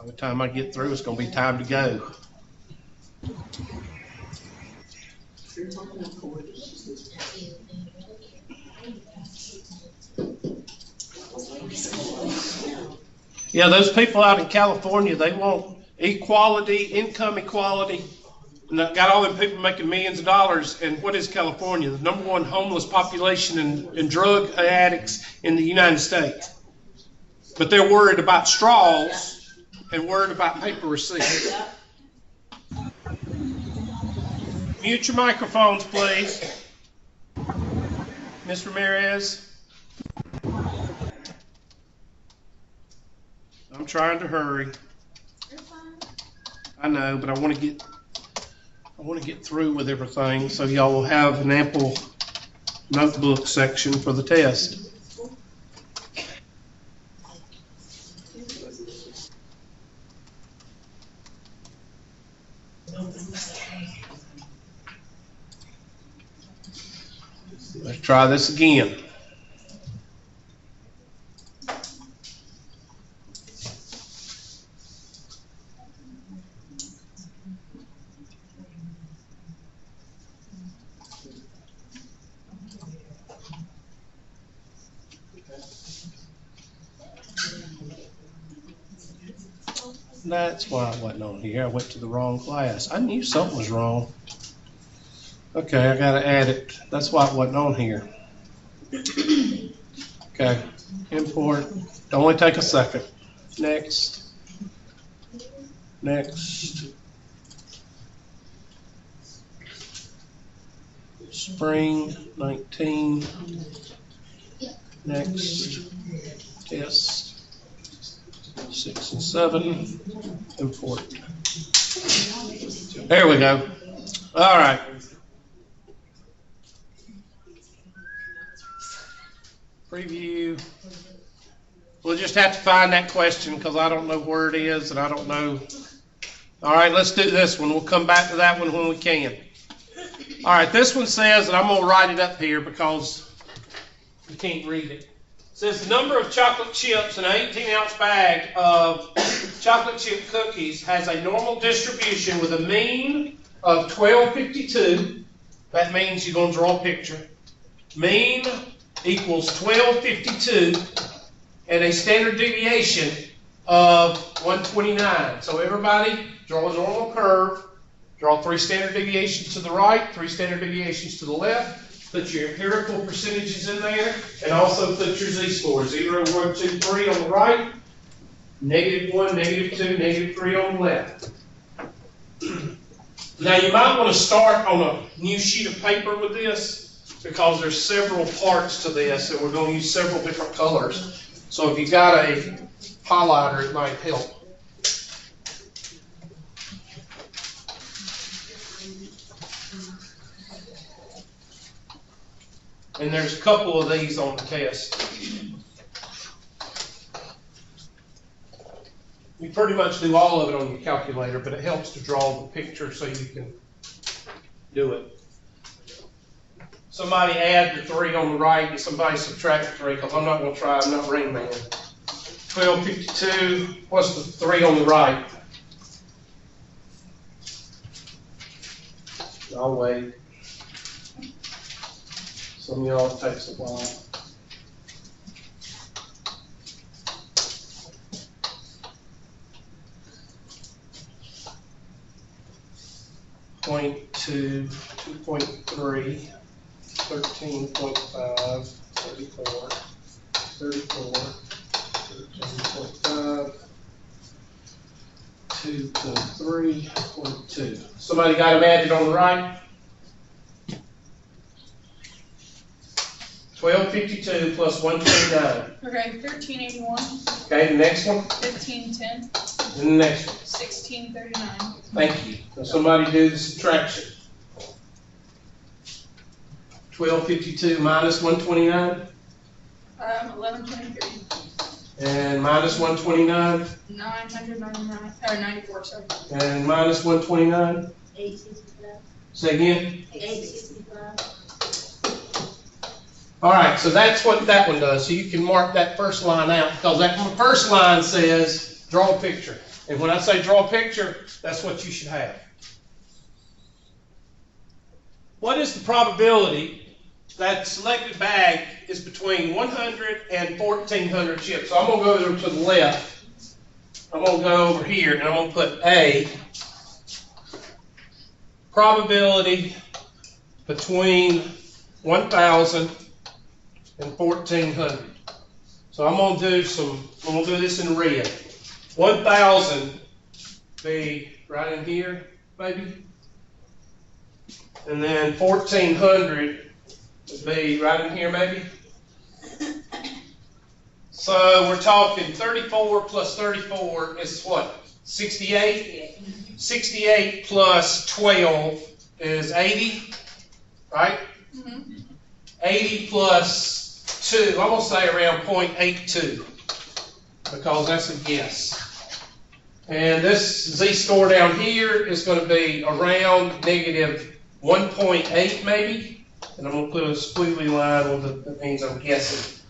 By the time I get through, it's going to be time to go. Yeah, those people out in California, they want equality, income equality. And got all them people making millions of dollars. And what is California? The #1 homeless population and drug addicts in the United States. But they're worried about straws and worried about paper receipts. Mute your microphones, please. Ms. Ramirez. I'm trying to hurry. I know, but I want to get through with everything so y'all will have an ample notebook section for the test. Let's try this again. That's why I wasn't on here. I went to the wrong class. I knew something was wrong. Okay, I gotta add it. That's why it wasn't on here. Okay, import. It'll only take a second. Next. Next. Spring 19. Next. Test. 6 and 7, import. There we go. All right. Preview. We'll just have to find that question because I don't know where it is and I don't know. All right, let's do this one. We'll come back to that one when we can. All right, this one says, and I'm going to write it up here because you can't read it. Says the number of chocolate chips in an 18-ounce bag of chocolate chip cookies has a normal distribution with a mean of 1252. That means you're going to draw a picture. Mean equals 1252 and a standard deviation of 129. So everybody draw a normal curve. Draw 3 standard deviations to the right, 3 standard deviations to the left. Put your empirical percentages in there, and also put your z-scores. 0, 1, 2, 3 on the right, -1, -2, -3 on the left. Now you might want to start on a new sheet of paper with this because there's several parts to this, and we're going to use several different colors. So if you got a highlighter, it might help. And there's a couple of these on the test. You pretty much do all of it on your calculator, but it helps to draw the picture so you can do it. Somebody add the 3 on the right and somebody subtract the 3 because I'm not going to try. I'm not Rain Man. 1252. What's the 3 on the right? I'll wait. Some of y'all it takes a while. .2, 2.3, 13.5, 34, 34, 13.5, 2.3.2. Somebody got them added on the right? 1252 plus 129. Okay, 1381. Okay, the next one? 1510. And the next one? 1639. Thank you. Now somebody do the subtraction. 1252 minus 129. 1123. And minus 129. 999, or 94, sorry. And minus 129. 865. Say again. 865. All right, so that's what that one does. So you can mark that first line out because that first line says draw a picture. And when I say draw a picture, that's what you should have. What is the probability that selected bag is between 100 and 1,400 chips? So I'm going to go over to the left. I'm going to go over here and I'm going to put A, probability between 1,000 and 1,400. So I'm going to do this in red. 1,000 be right in here, maybe. And then 1,400 would be right in here, maybe. So we're talking 34 plus 34 is what? 68? 68 plus 12 is 80, right? 80 plus 2, I'm going to say around 0.82 because that's a guess. And this z-score down here is going to be around negative 1.8 maybe. And I'm going to put a squiggly line on that means I'm guessing.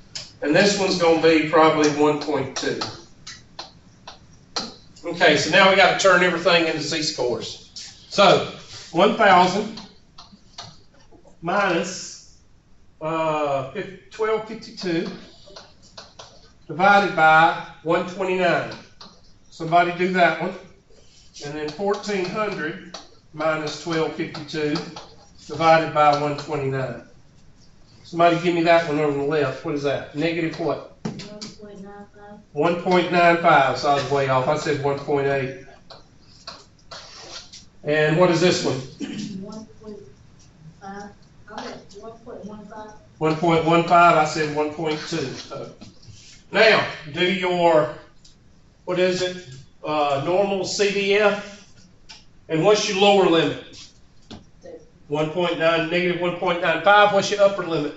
And this one's going to be probably 1.2. Okay, so now we got to turn everything into z-scores. So 1,000 minus 1252 divided by 129. Somebody do that one. And then 1,400 minus 1252 divided by 129. Somebody give me that one on the left. What is that? Negative what? 1.95. 1.95. So I was way off. I said 1.8. And what is this one? 1.5. I'm at 1.15. 1.15. I said 1.2. So now do your, what is it? Normal CDF. And what's your lower limit? 1.9, negative 1.95. What's your upper limit?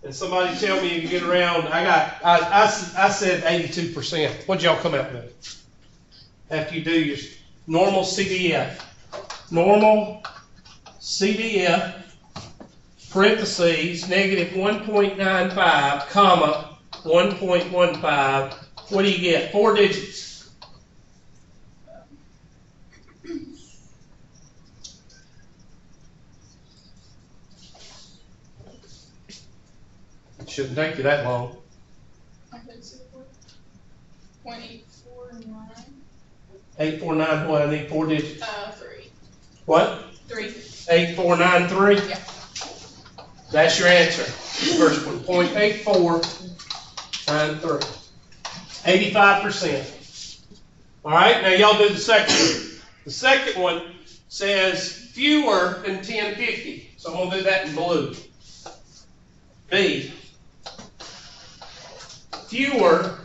And somebody tell me if you get around, I said 82%. What'd y'all come out with? After you do your normal CDF. Normal CDF, parentheses, negative 1.95, comma, 1.15. What do you get? 4 digits. Shouldn't take you that long. I put 0.849. 849, what? I need 4 digits. 3. What? 3. 8493? Yeah. That's your answer. First one, 0.8493. 85%. All right, now y'all do the second one. The second one says fewer than 1050. So I'm going to do that in blue. B, fewer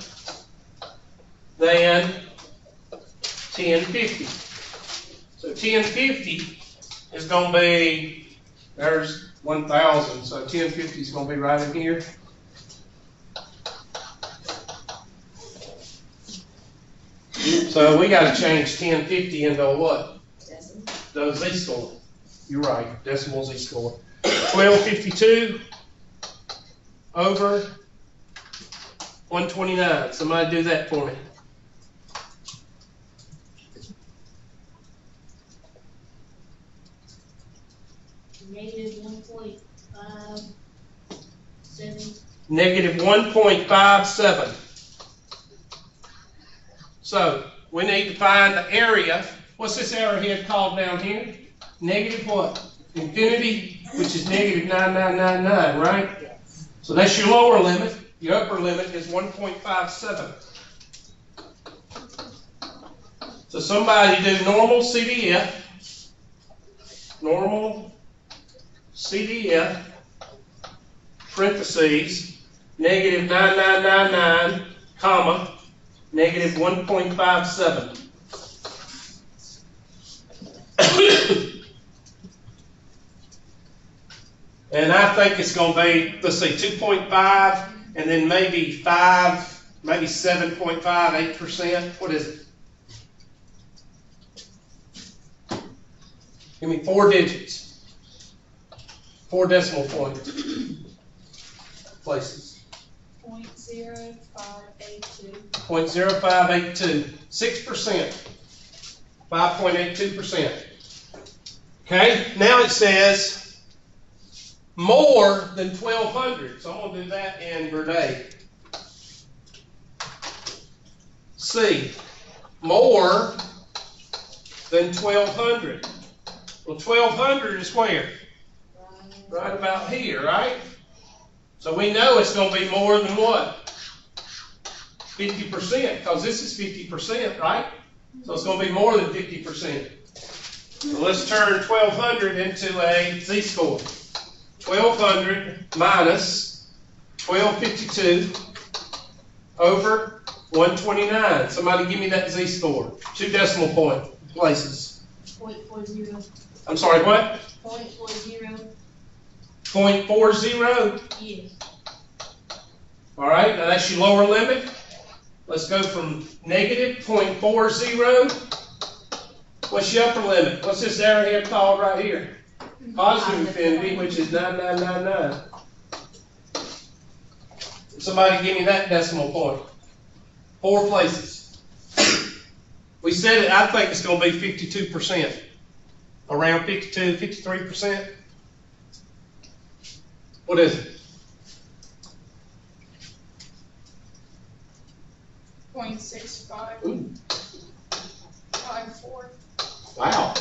than 1050. So 1050 is going to be, there's 1,000, so 1050 is going to be right in here. So we got to change 1050 into what? The z-score. You're right, decimal z-score. 1252 over 129. Somebody do that for me. Negative 1.57. Negative 1.57. So we need to find the area. What's this arrowhead called down here? Negative what? Infinity, which is negative 9999, right? Yes. So that's your lower limit. Your upper limit is 1.57. So somebody do normal CDF. Normal CDF, parentheses, negative 9999, comma, negative 1.57. And I think it's going to be, let's see, 2.5, and then maybe 5, maybe 7.5, 8%. What is it? Give me 4 digits. 4 decimal points. Places. .0582. 0.0582, 6%, 5.82%. Okay, now it says more than 1,200, so I'm going to do that in Verde. C, more than 1,200. Well, 1,200 is where? Right about here, right? So we know it's going to be more than what? 50%, because this is 50%, right? So it's going to be more than 50%. So let's turn 1,200 into a z-score. 1,200 minus 1,252 over 129. Somebody give me that z-score. 2 decimal point places. 0.40. I'm sorry, what? 0.40. 0.40? Yes. All right, now that's your lower limit. Let's go from negative 0.40. What's your upper limit? What's this arrowhead called right here? Positive infinity, which is 9999. Somebody give me that decimal point. 4 places. We said it, I think it's going to be 52%. Around 52, 53%. What is it? 0.6554. Wow.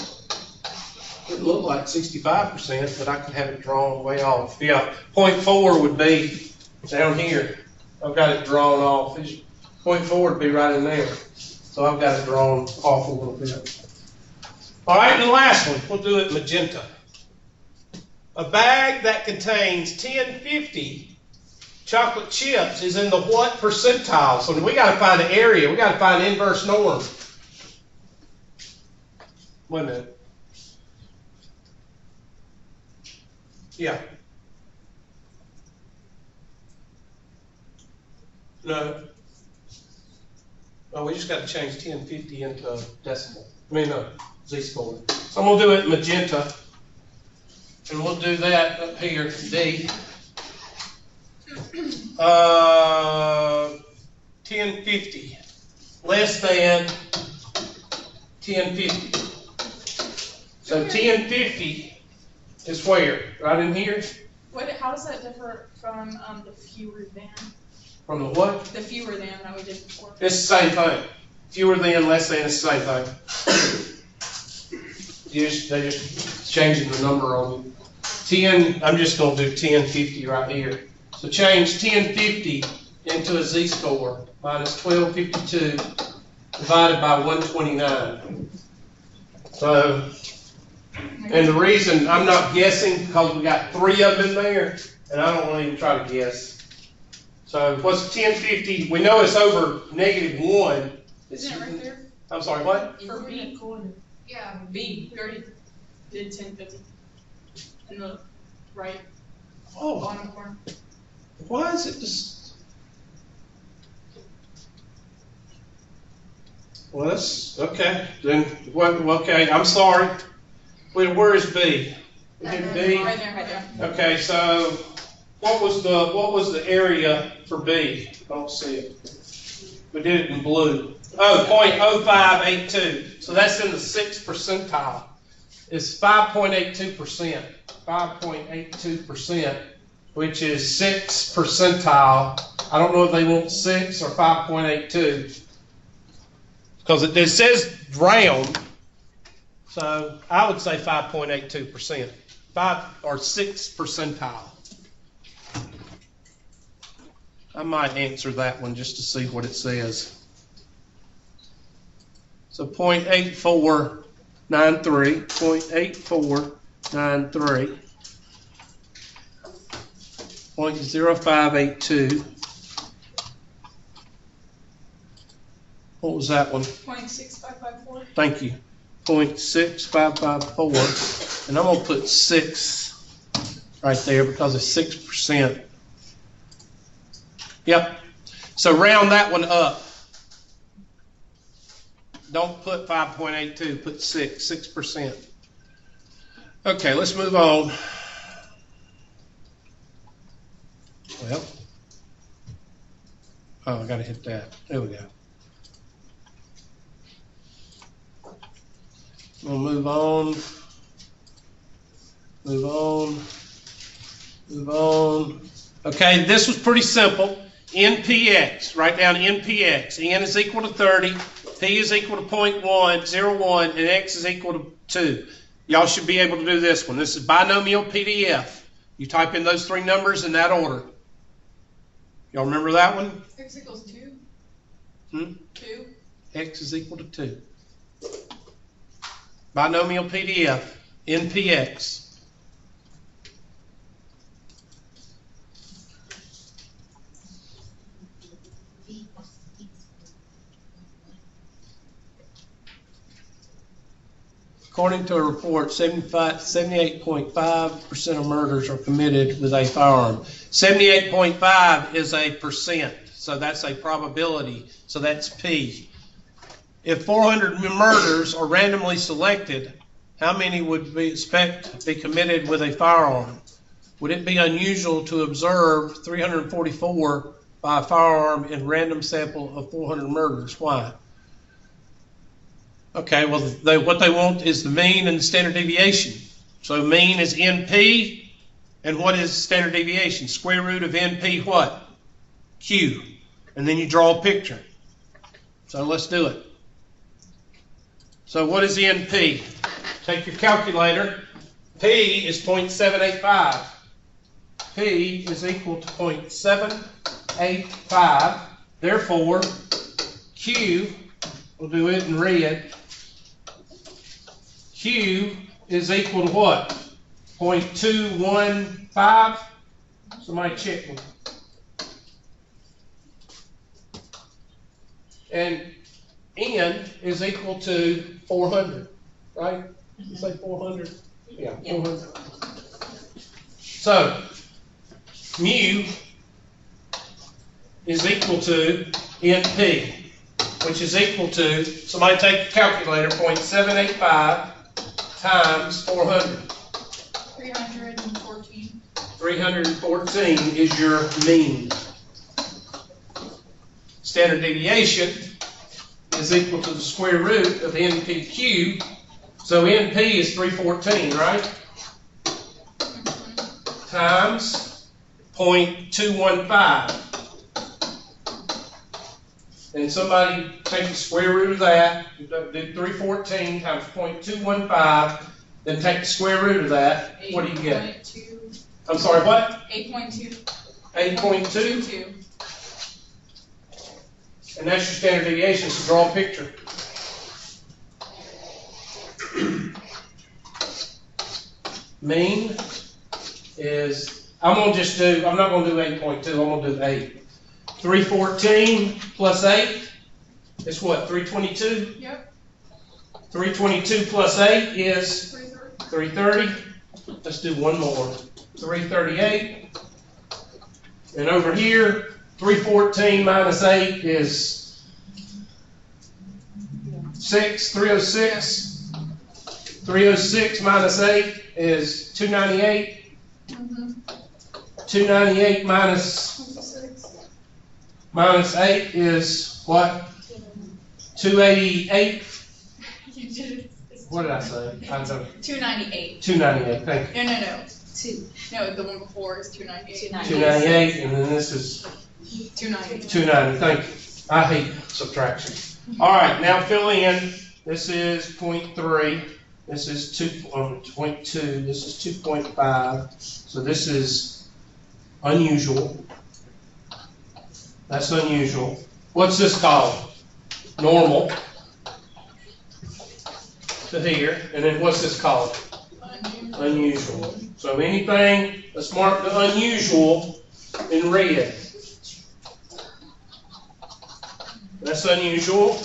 It looked like 65%, but I could have it drawn way off. Yeah, 0.4 would be down here. I've got it drawn off. 0.4 would be right in there. So I've got it drawn off a little bit. All right, and the last one, we'll do it magenta. A bag that contains 1050 chocolate chips is in the what percentile? So we got to find the area. We got to find inverse norm. Wait a minute. Yeah. No. Oh, we just got to change 1050 into decimal. I mean, no, z-score. So I'm going to do it magenta. And we'll do that up here, D. 1050. Less than 1050. So 1050 is where? Right in here? How does that differ from the fewer than? From the what? The fewer than that we did before. It's the same thing. Fewer than, less than, it's the same thing. They're just changing the number on it. 10, I'm just going to do 1050 right here. So change 1050 into a z-score minus 1252 divided by 129. So, and the reason I'm not guessing because we got 3 of them in there, and I don't want to even try to guess. So what's 1050? We know it's over negative 1. Isn't it right there? I'm sorry, what? Is For it B. in the corner? Yeah, B. We already did 1050. In the right Oh, bottom corner. why is it just? Well, that's okay. Then what? Okay, I'm sorry. Where is B? Is it B? Right there, right there. Okay, so what was the area for B? I don't see it. We did it in blue. Oh, 0.0582. So that's in the 6th percentile. It's 5.82%. 5.82%, which is 6th percentile. I don't know if they want 6 or 5.82. Because it says round. So I would say 5.82%. 5 or 6th percentile. I might answer that one just to see what it says. So 0.8493, 0.8493, 0.0582. What was that one? 0.6554. Thank you. 0.6554. And I'm going to put 6 right there because it's 6%. Yep. So round that one up. Don't put 5.82, put 6%. Okay, let's move on. Well, Oh, I gotta hit that. There we go. We'll move on. Move on. Move on. Okay, this was pretty simple. NPX, write down NPX. N is equal to 30, P is equal to 0.101, and X is equal to 2. Y'all should be able to do this one. This is binomial PDF. You type in those three numbers in that order. Y'all remember that one? X equals 2. 2. X is equal to 2. Binomial PDF, NPX. According to a report, 78.5% of murders are committed with a firearm. 78.5 is a percent, so that's a probability, so that's P. If 400 murders are randomly selected, how many would we expect to be committed with a firearm? Would it be unusual to observe 344 by a firearm in random sample of 400 murders? Why? Okay, well, what they want is the mean and the standard deviation. So mean is NP, and what is standard deviation? Square root of NP what? Q. And then you draw a picture. So let's do it. So what is NP? Take your calculator. P is 0.785. P is equal to 0.785. Therefore, Q, we'll do it in red, Q is equal to what? 0.215? Somebody check me. And N is equal to 400, right? You say 400? Yeah, 400. So, mu is equal to NP, which is equal to, somebody take your calculator, 0.785 times 400. 314. 314 is your mean. Standard deviation is equal to the square root of NPQ. So NP is 314, right? Times 0.215. And somebody take the square root of that, do 314 times 0.215, then take the square root of that. What do you get? 8.2. I'm sorry, what? 8.2. 8.2? And that's your standard deviation, so draw a picture. Mean is, I'm not going to do 8.2, I'm going to do 8. 314 plus 8 is what, 322? Yep. 322 plus 8 is 330. 330. Let's do one more. 338. And over here, 314 minus 8 is 306. 306 minus 8 is 298. 298 minus 8 is what? 288. You did it. What did I say? 298. 298, thank you. No. 2. No, the one before is 298. 298, and then this is 290. 290, thank you. I hate subtraction. All right, now fill in. This is 0.3. This is 2.2. This is 2.5. So this is unusual. That's unusual. What's this called? Normal. To here. And then what's this called? Unusual. So anything, let's mark the unusual in red. That's unusual.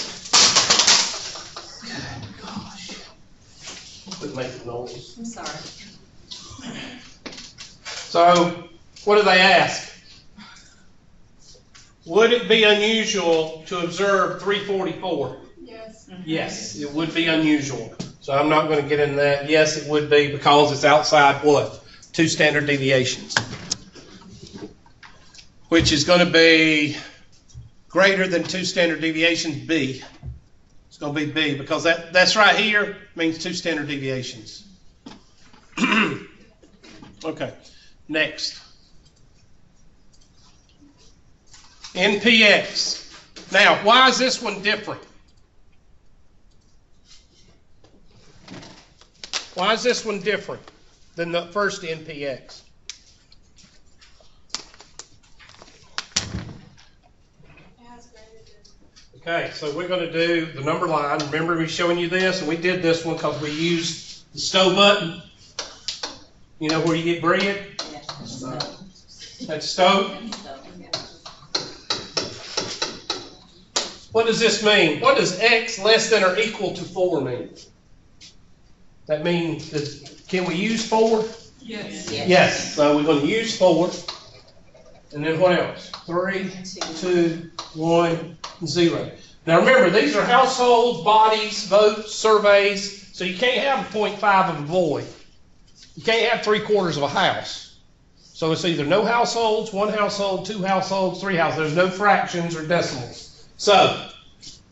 Gosh. Quit making noise. I'm sorry. So, what do they ask? Would it be unusual to observe 344? Yes. Yes, it would be unusual. So I'm not going to get into that. Yes, it would be because it's outside what? 2 standard deviations. Which is going to be greater than 2 standard deviations, B. It's going to be B because that's right here means 2 standard deviations. Okay, next. NPX. Now, why is this one different? Why is this one different than the first NPX? Okay, so we're going to do the number line. Remember me showing you this? And we did this one because we used the stove button. You know where you get bread? That's stove. What does this mean? What does x less than or equal to 4 mean? That means, can we use 4? Yes. Yes. So we're going to use 4. And then what else? 3, 2, 1, 0. Now remember, these are households, bodies, votes, surveys, so you can't have a 0.5 of a void. You can't have 3/4 of a house. So it's either no households, 1 household, 2 households, 3 households. There's no fractions or decimals. So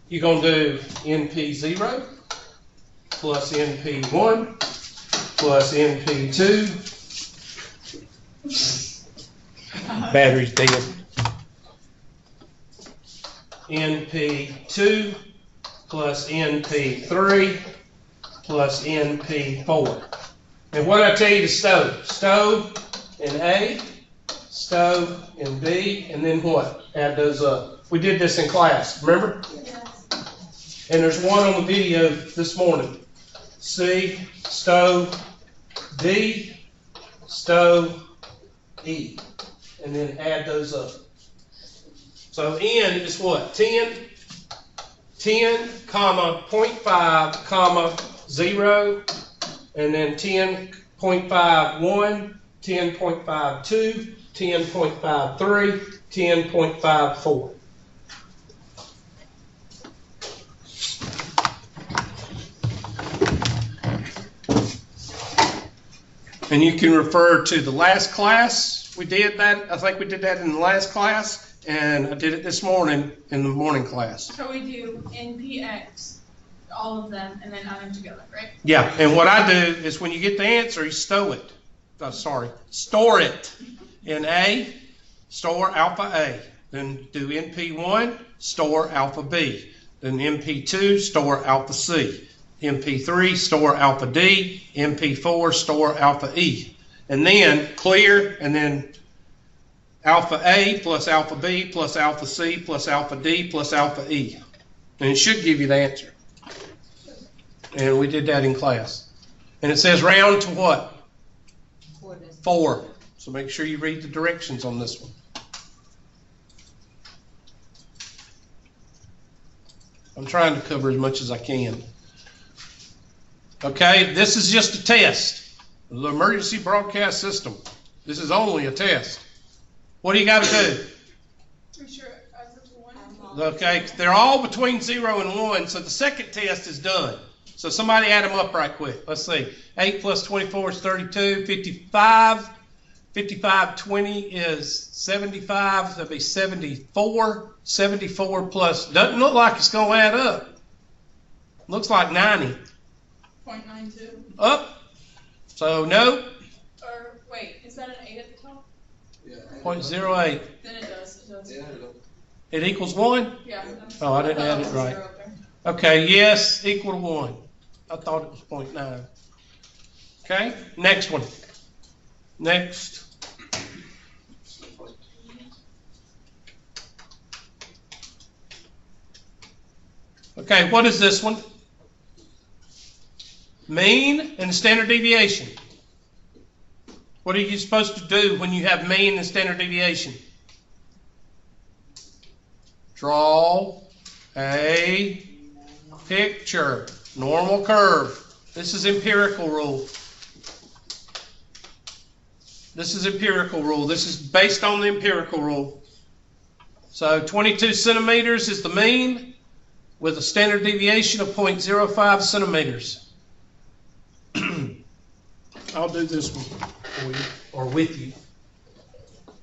you're going to do NP0 plus NP1 plus NP2. Battery's dead. NP2 plus NP3 plus NP4. And what did I tell you to stove? Stove in A, stove in B, and then what? Add those up. We did this in class, remember? Yes. And there's one on the video this morning. C, stove, D, stove, E. And then add those up. So N is what? 10, comma, 0.5, comma, 0, and then 10.51, 10.52, 10.53, 10.54. And you can refer to the last class. We did that. I think we did that in the last class. And I did it this morning in the morning class. So we do NPX, all of them, and then add them together, right? Yeah, and what I do is when you get the answer, you store it. Store it in A, store alpha A. Then do NP1, store alpha B. Then NP2, store alpha C. NP3, store alpha D. NP4, store alpha E. And then clear, and then alpha A plus alpha B plus alpha C plus alpha D plus alpha E. And it should give you the answer. And we did that in class. And it says round to what? 4. So make sure you read the directions on this one. I'm trying to cover as much as I can. Okay, this is just a test. The emergency broadcast system. This is only a test. What do you got to do? Pretty sure I put 1. Okay, they're all between 0 and 1, so the second test is done. So somebody add them up right quick. Let's see. 8 plus 24 is 32. 55. 55, 20 is 75. That'll be 74. 74 plus, doesn't look like it's going to add up. Looks like 90. 0.92. Up. So no. Or wait, is that an 8 at the top? 0.08. Then it does. It does. It equals 1? Yeah. Oh, I didn't add it right. 0 up there. Okay, yes, equal to 1. I thought it was 0.9. Okay, next one. Next. Okay, what is this one? Mean and standard deviation. What are you supposed to do when you have mean and standard deviation? Draw a picture. Normal curve. This is empirical rule. This is empirical rule. This is based on the empirical rule. So 22 centimeters is the mean with a standard deviation of 0.05 centimeters. I'll do this one for you, or with you.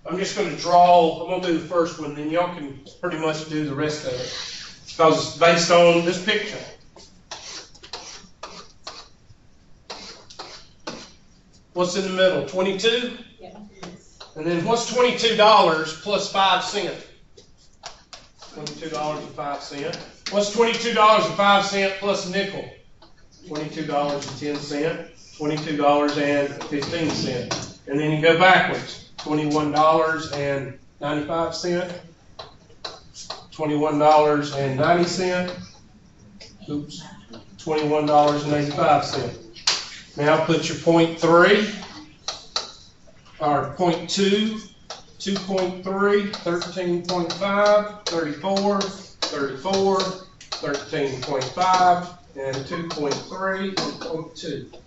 I'm just gonna draw, I'm gonna do the first one, then y'all can pretty much do the rest of it. Because it's based on this picture. What's in the middle, 22? Yeah. And then what's $22 plus 5 cents? $22.05. What's $22.05 plus a nickel? $22.10, $22.15. And then you go backwards, $21.95, $21.90, oops, $21.85. Now put your 0.3, or 0.2, 2.3, 13.5, 34, 34, 13.5, and 2.3, and 0.2.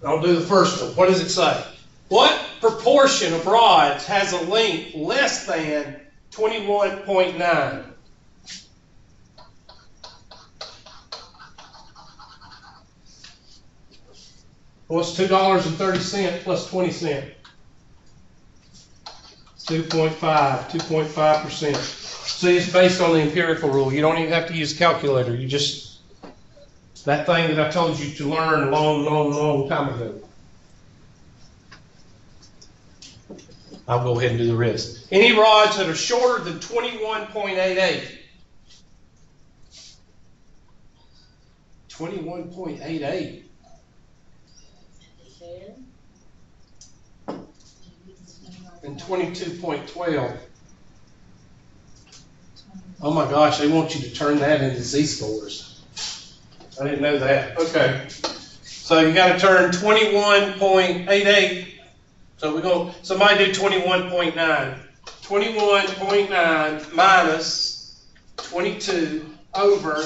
I'll do the first one. What does it say? What proportion of rods has a length less than 21.9? What's $2.30 plus 20 cents? 2.5%. See, it's based on the empirical rule. You don't even have to use a calculator. You just, that thing that I told you to learn a long time ago. I'll go ahead and do the rest. Any rods that are shorter than 21.88. 21.88. And 22.12. Oh my gosh, they want you to turn that into z-scores. I didn't know that. Okay. So you got to turn 21.88. So we're going to, somebody do 21.9. 21.9 minus 22 over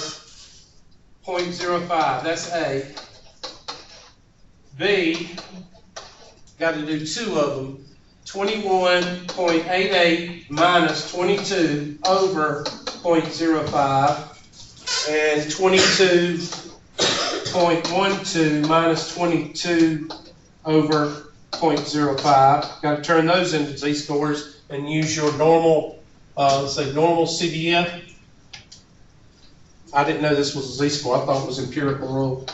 0.05. That's A. B, got to do two of them. 21.88 minus 22 over 0.05 and 22.12 minus 22 over 0.05. Got to turn those into z-scores and use your normal, let's say normal CDF. I didn't know this was a z-score. I thought it was empirical rule.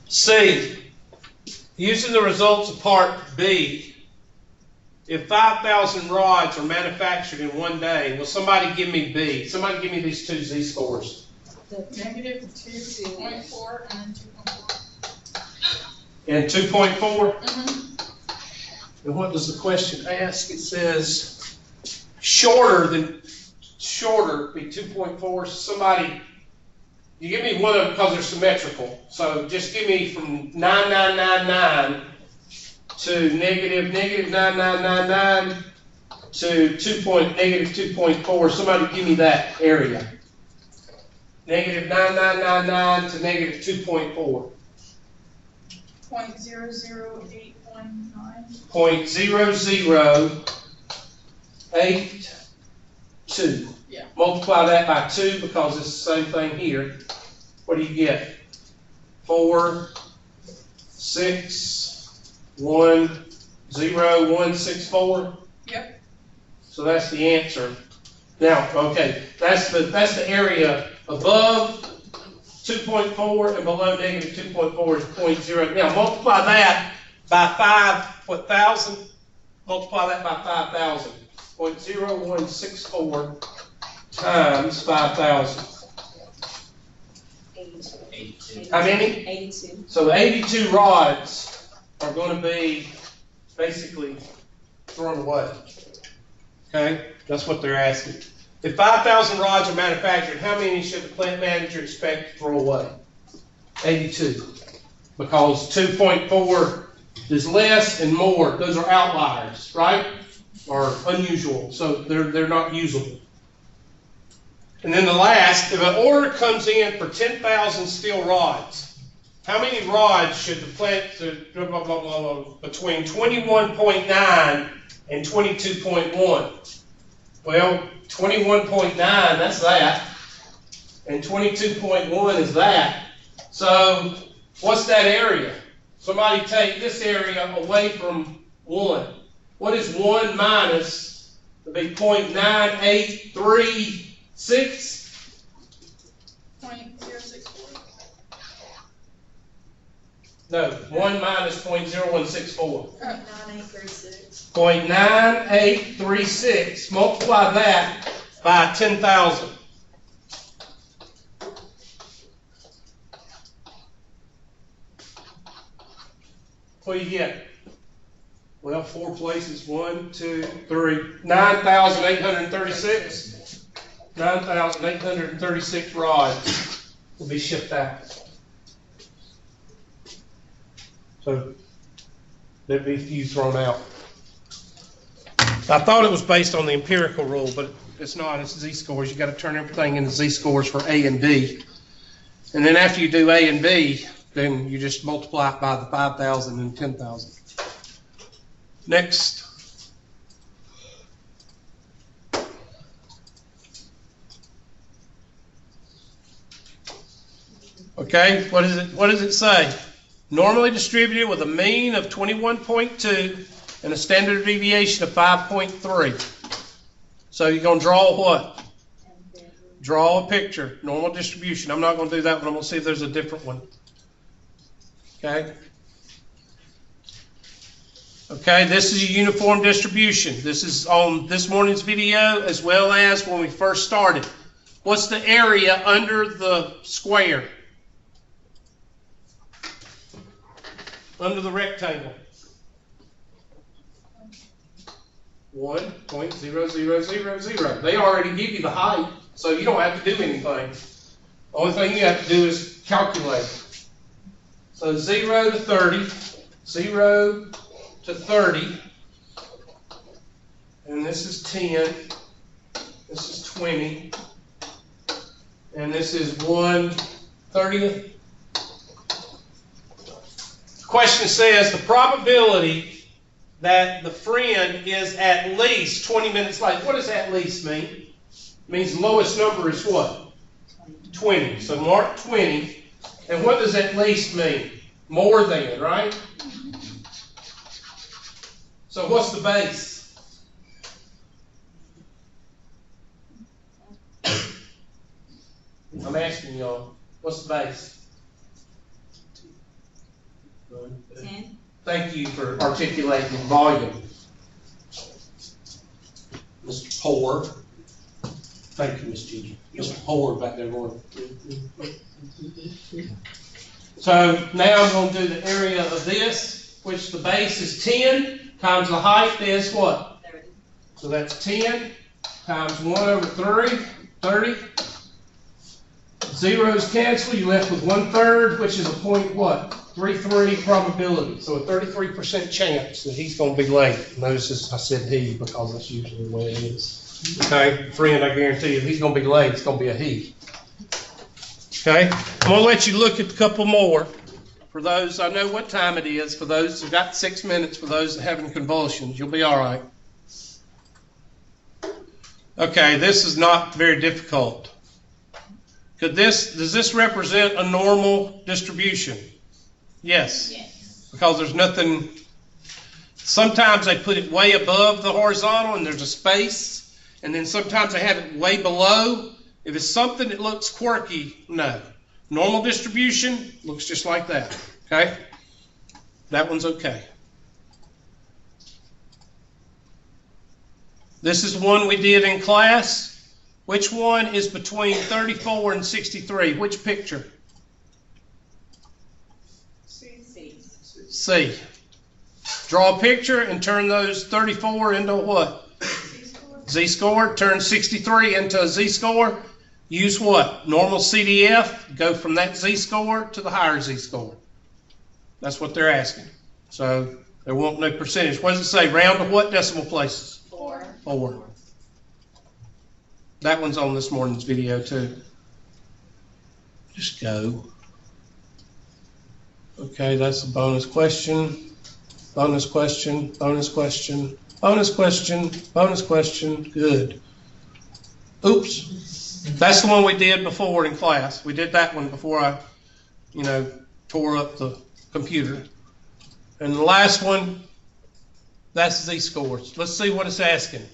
C, using the results of part B, if 5,000 rods are manufactured in one day, will somebody give me B? Somebody give me these two z-scores. Negative 2.4 and 2.4. And 2.4? Mm-hmm. And what does the question ask? It says shorter be 2.4. So somebody, you give me one of them because they're symmetrical. So just give me from 9999 to negative 9999 to negative 2.4. Somebody give me that area. Negative 9999 to negative 2.4. 0.00819. 0.0082. Yeah. Multiply that by 2 because it's the same thing here. What do you get? 4, 6, 1, 0, 1, 6, 4. Yep. So that's the answer. Now, okay, that's the area above 2.4 and below negative 2.4 is 0.0. Now multiply that by 5,000. Multiply that by 5,000. 0.0164 times 5,000. 82. How many? 82. So 82 rods are going to be basically thrown away. Okay, that's what they're asking. If 5,000 rods are manufactured, how many should the plant manager expect to throw away? 82. Because 2.4 is less and more. Those are outliers, right? Or unusual. So they're not usable. And then the last, if an order comes in for 10,000 steel rods, how many rods should the plant, between 21.9 and 22.1? Well, 21.9, that's that. And 22.1 is that. So what's that area? Somebody take this area away from 1. What is 1 minus, to be 0.9836? 0.064. No, 1 minus 0.0164. 9836. 0.9836. Multiply that by 10,000. What do you get? Well, 4 places. 1, 2, 3. 9,836. 9,836 rods will be shipped out. So there'd be a few thrown out. I thought it was based on the empirical rule, but it's not. It's z-scores. You got to turn everything into z-scores for A and B. And then after you do A and B, then you just multiply it by the 5,000 and 10,000. Next. Okay, what does it say? Normally distributed with a mean of 21.2 and a standard deviation of 5.3. So you're going to draw what? Draw a picture, normal distribution. I'm not going to do that one. I'm going to see if there's a different one. Okay. Okay, this is a uniform distribution. This is on this morning's video as well as when we first started. What's the area under the square? Under the rectangle? 1.0000. They already give you the height, so you don't have to do anything. The only thing you have to do is calculate. So 0 to 30, 0 to 30, and this is 10, this is 20, and this is 1/30th. The question says the probability that the friend is at least 20 minutes late. What does at least mean? It means the lowest number is what? 20. So mark 20. And what does at least mean? More than, right? So what's the base? I'm asking y'all, what's the base? 10. Thank you for articulating volume. Mr. Poor. Thank you, Ms. Gigi. Mr. Poor back there going. So now I'm going to do the area of this, which the base is 10 times the height is what? 30. So that's 10 times 1/3, 30. Zeros cancel, you're left with 1/3, which is a point what? 33 probability. So a 33% chance that he's going to be late. Notice I said he because that's usually the way it is. Okay, friend, I guarantee you, if he's going to be late, it's going to be a he. Okay, I'm going to let you look at a couple more. For those, I know what time it is. For those who've got 6 minutes, for those that are having convulsions, you'll be all right. Okay, this is not very difficult. Does this represent a normal distribution? Yes. Yes. Because there's nothing, sometimes they put it way above the horizontal and there's a space, and then sometimes they have it way below. If it's something that looks quirky, no. Normal distribution looks just like that, okay? That one's okay. This is one we did in class. Which one is between 34 and 63? Which picture? C. Draw a picture and turn those 34 into what? Z-score. Turn 63 into a Z-score. Use what? Normal CDF. Go from that Z-score to the higher Z-score. That's what they're asking. So they want no percentage. What does it say? Round to what decimal places? 4. 4. That one's on this morning's video too. Just go. Okay, that's a bonus question. Bonus question, bonus question, bonus question, bonus question. Good. Oops. That's the one we did before in class. We did that one before I, tore up the computer. And the last one, That's z-scores. Let's see what it's asking.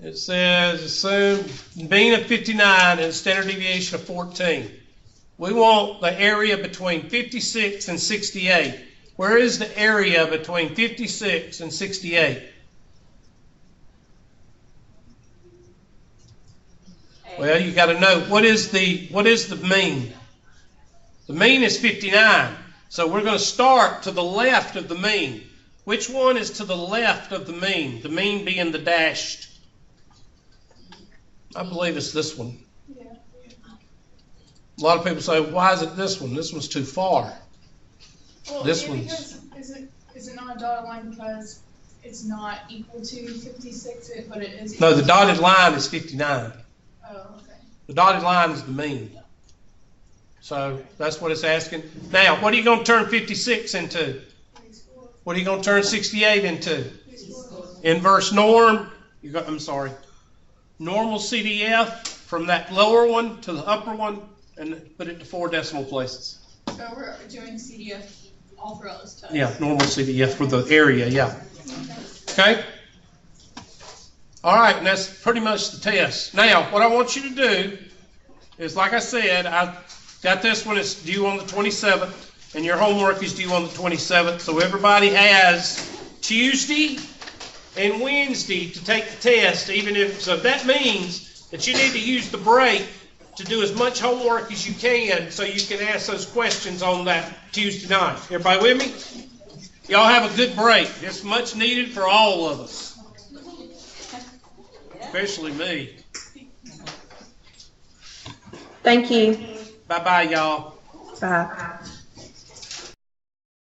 It says assume mean of 59 and standard deviation of 14. We want the area between 56 and 68. Where is the area between 56 and 68? Well, you got to know what is the mean. The mean is 59. So we're going to start to the left of the mean. Which one is to the left of the mean? The mean being the dashed. I believe it's this one. Yeah. A lot of people say, why is it this one? This one's too far. Well, This yeah, one's- because is it not a dotted line because it's not equal to 56, but it is? No, the dotted line is 59. Oh, okay. The dotted line is the mean. So that's what it's asking. Now, what are you going to turn 56 into? What are you going to turn 68 into? Inverse norm. Normal CDF from that lower one to the upper one, and put it to 4 decimal places. So we're doing CDF all throughout this test? Yeah, normal CDF for the area, yeah. Okay? All right, and that's pretty much the test. Now, what I want you to do is, like I said, I got this one, it's due on the 27th, and your homework is due on the 27th, so everybody has Tuesday and Wednesday to take the test, so that means that you need to use the break to do as much homework as you can so you can ask those questions on that Tuesday night. Everybody with me? Y'all have a good break. It's much needed for all of us, especially me. Thank you. Bye-bye, y'all. Bye.